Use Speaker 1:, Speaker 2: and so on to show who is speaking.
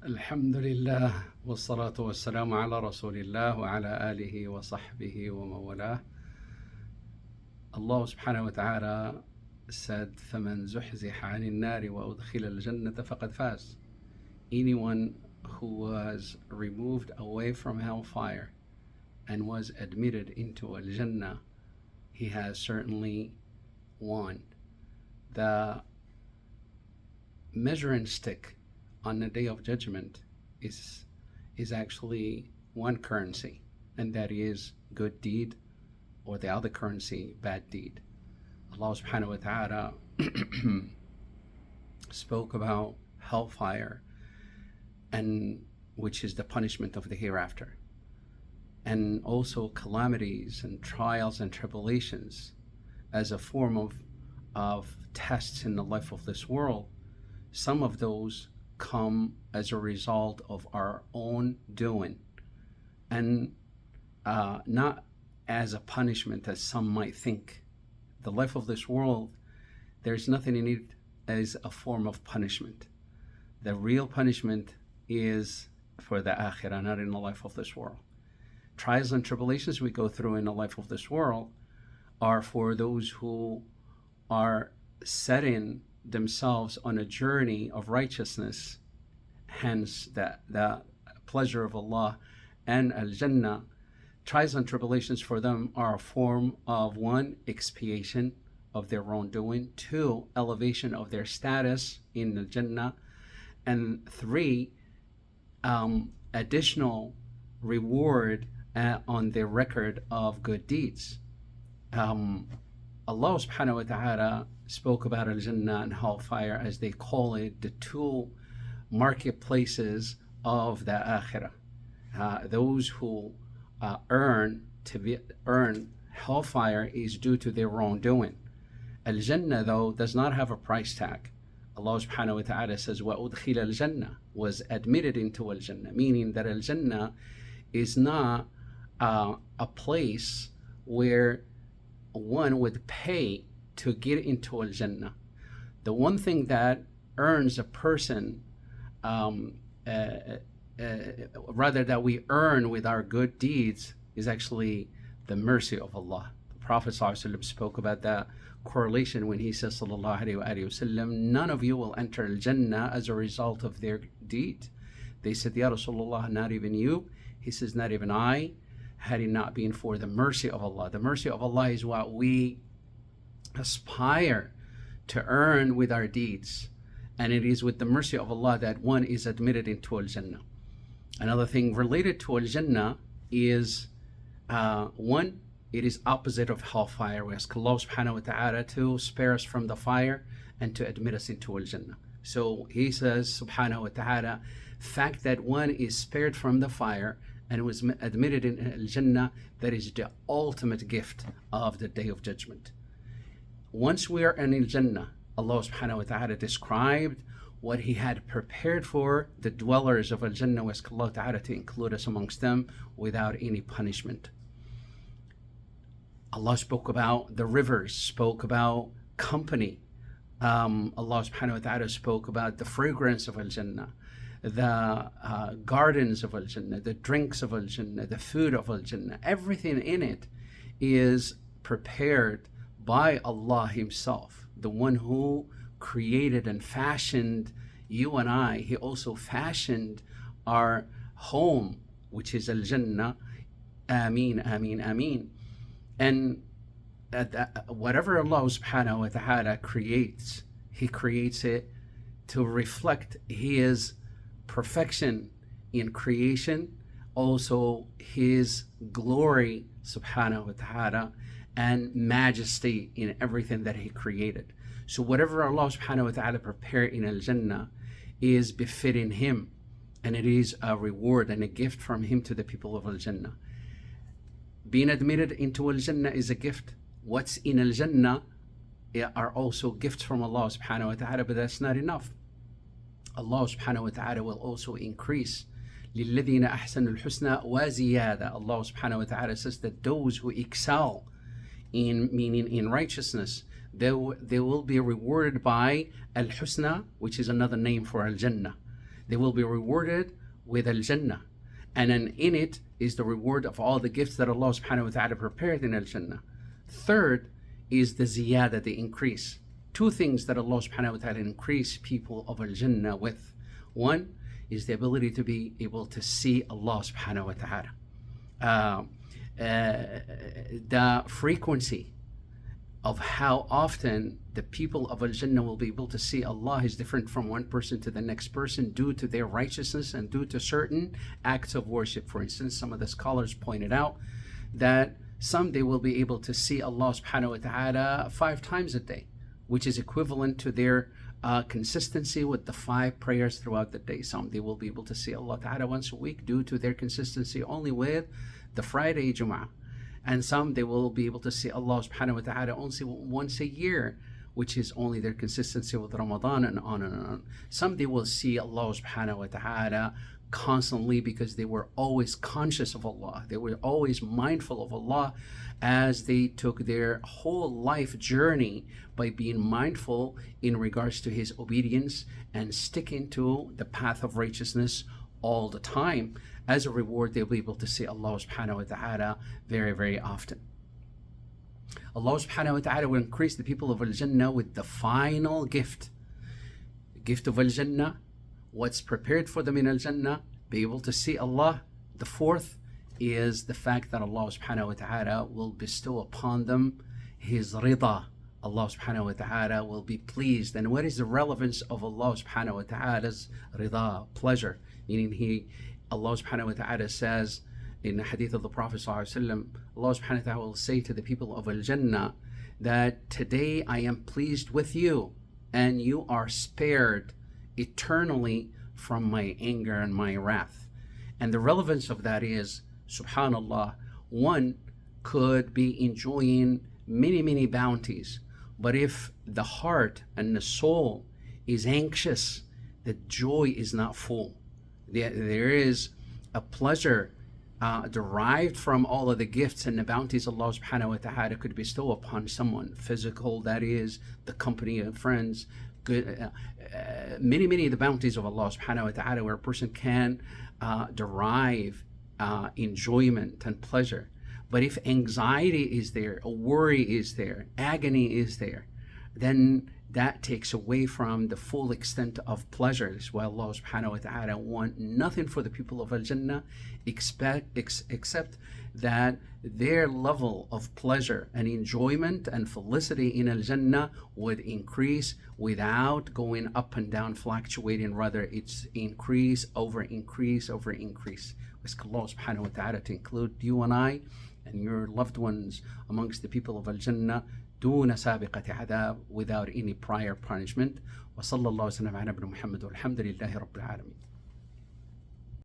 Speaker 1: الحمد لله والصلاة والسلام على رسول الله وعلى آله وصحبه ومن والاه. Allah subhanahu wa ta'ala said, فَمَنْ زُحْزِحَ عَنِ النَّارِ وَأُدْخِلَ الْجَنَّةَ فَقَدْ فَازَ. Anyone who was removed away from hellfire and was admitted into al-Jannah, he has certainly won. The measuring stick on the day of judgment is actually one currency, and that is good deed, or the other currency, bad deed. Allah subhanahu wa ta'ala spoke about hellfire, and which is the punishment of the hereafter, and also calamities and trials and tribulations as a form of tests in the life of this world. Some of those come as a result of our own doing, and not as a punishment as some might think. The life of this world, there's nothing in it as a form of punishment. The real punishment is for the akhirah, not in the life of this world. Trials and tribulations we go through in the life of this world are for those who are setting themselves on a journey of righteousness, hence the pleasure of Allah and al-Jannah. Trials and tribulations for them are a form of, one, expiation of their wrongdoing, two, elevation of their status in the Jannah, and three, additional reward on their record of good deeds. Allah subhanahu wa ta'ala spoke about al-Jannah and hellfire, as they call it, the two marketplaces of the akhirah. Those who earn hellfire is due to their wrongdoing. Al-Jannah, though, does not have a price tag. Allah subhanahu wa ta'ala says, وَأُدْخِلَ الْجَنَّةِ, was admitted into al-Jannah, meaning that al-Jannah is not a place where one would pay to get into al-Jannah. The one thing that earns a person, rather that we earn with our good deeds, is actually the mercy of Allah. The Prophet ﷺ spoke about that correlation when he says, sallallahu alayhi wa sallam, none of you will enter al-Jannah as a result of their deed. They said, Ya Rasulullah, not even you? He says, not even I, had it not been for the mercy of Allah. The mercy of Allah is what we aspire to earn with our deeds, and it is with the mercy of Allah that one is admitted into al-Jannah. Another thing related to al-Jannah is, one, it is opposite of hellfire. We ask Allah subhanahu wa ta'ala to spare us from the fire and to admit us into al-Jannah. So he says subhanahu wa ta'ala, fact that one is spared from the fire and was admitted in al-Jannah, that is the ultimate gift of the day of judgment. Once we are in al-Jannah, Allah subhanahu wa ta'ala described what he had prepared for the dwellers of al-Jannah. We ask Allah ta'ala to include us amongst them without any punishment. Allah spoke about the rivers, spoke about company. Allah subhanahu wa ta'ala spoke about the fragrance of al-Jannah, the gardens of al-Jannah, the drinks of al-Jannah, the food of al-Jannah. Everything in it is prepared by Allah himself, the one who created and fashioned you and I. He also fashioned our home, which is al-Jannah. Ameen, ameen, ameen. And whatever Allah subhanahu wa ta'ala creates, he creates it to reflect his perfection in creation, also his glory subhanahu wa ta'ala, and majesty in everything that he created. So whatever Allah subhanahu wa ta'ala prepared in al-Jannah is befitting him, and it is a reward and a gift from him to the people of al-Jannah. Being admitted into al-Jannah is a gift. What's in al-Jannah are also gifts from Allah subhanahu wa ta'ala, but that's not enough. Allah subhanahu wa ta'ala will also increase. لِلَّذِينَ أَحْسَنُوا الْحُسْنَى وَزِيَادَةً. Allah subhanahu wa ta'ala says that those who excel in righteousness, they will be rewarded by al-Husna, which is another name for al-Jannah. They will be rewarded with Al-Jannah. And then in it is the reward of all the gifts that Allah subhanahu wa ta'ala prepared in Al-Jannah. Third is the ziyada, the increase. Two things that Allah subhanahu wa ta'ala increase people of Al-Jannah with. One is the ability to be able to see Allah subhanahu wa ta'ala. The frequency of how often the people of Al-Jannah will be able to see Allah is different from one person to the next person due to their righteousness and due to certain acts of worship. For instance, some of the scholars pointed out that some they will be able to see Allah subhanahu wa ta'ala 5 times a day, which is equivalent to their consistency with the 5 prayers throughout the day. Some they will be able to see Allah ta'ala once a week due to their consistency only with the Friday Jum'ah. And some they will be able to see Allah subhanahu wa ta'ala once a year, which is only their consistency with Ramadan, and on and on. Some they will see Allah subhanahu wa ta'ala constantly because they were always conscious of Allah. They were always mindful of Allah as they took their whole life journey by being mindful in regards to His obedience and sticking to the path of righteousness all the time. As a reward, they'll be able to see Allah subhanahu wa ta'ala very, very often. Allah subhanahu wa ta'ala will increase the people of Al-Jannah with the final gift. The gift of Al-Jannah, what's prepared for them in Al-Jannah, be able to see Allah. The fourth is the fact that Allah subhanahu wa ta'ala will bestow upon them His rida. Allah subhanahu wa ta'ala will be pleased. And what is the relevance of Allah subhanahu wa ta'ala's rida, pleasure? Meaning Allah subhanahu wa ta'ala says in the hadith of the Prophet sallallahu alaihi wasallam, Allah subhanahu wa ta'ala will say to the people of Al-Jannah that today I am pleased with you and you are spared eternally from my anger and my wrath. And the relevance of that is, subhanallah, one could be enjoying many, many bounties, but if the heart and the soul is anxious, the joy is not full. There is a pleasure derived from all of the gifts and the bounties Allah subhanahu wa ta'ala could bestow upon someone. Physical, that is, the company of friends, good, many of the bounties of Allah subhanahu wa ta'ala where a person can derive enjoyment and pleasure. But if anxiety is there, a worry is there, agony is there, then that takes away from the full extent of pleasure. That's why Allah subhanahu wa ta'ala want nothing for the people of Al-Jannah except that their level of pleasure and enjoyment and felicity in Al-Jannah would increase without going up and down, fluctuating. Rather, it's increase over increase over increase. We ask Allah subhanahu wa ta'ala to include you and I and your loved ones amongst the people of Al-Jannah دون سابقة عذاب, without any prior punishment. وصلى الله وسلم على نبينا محمد والحمد لله رب العالمين.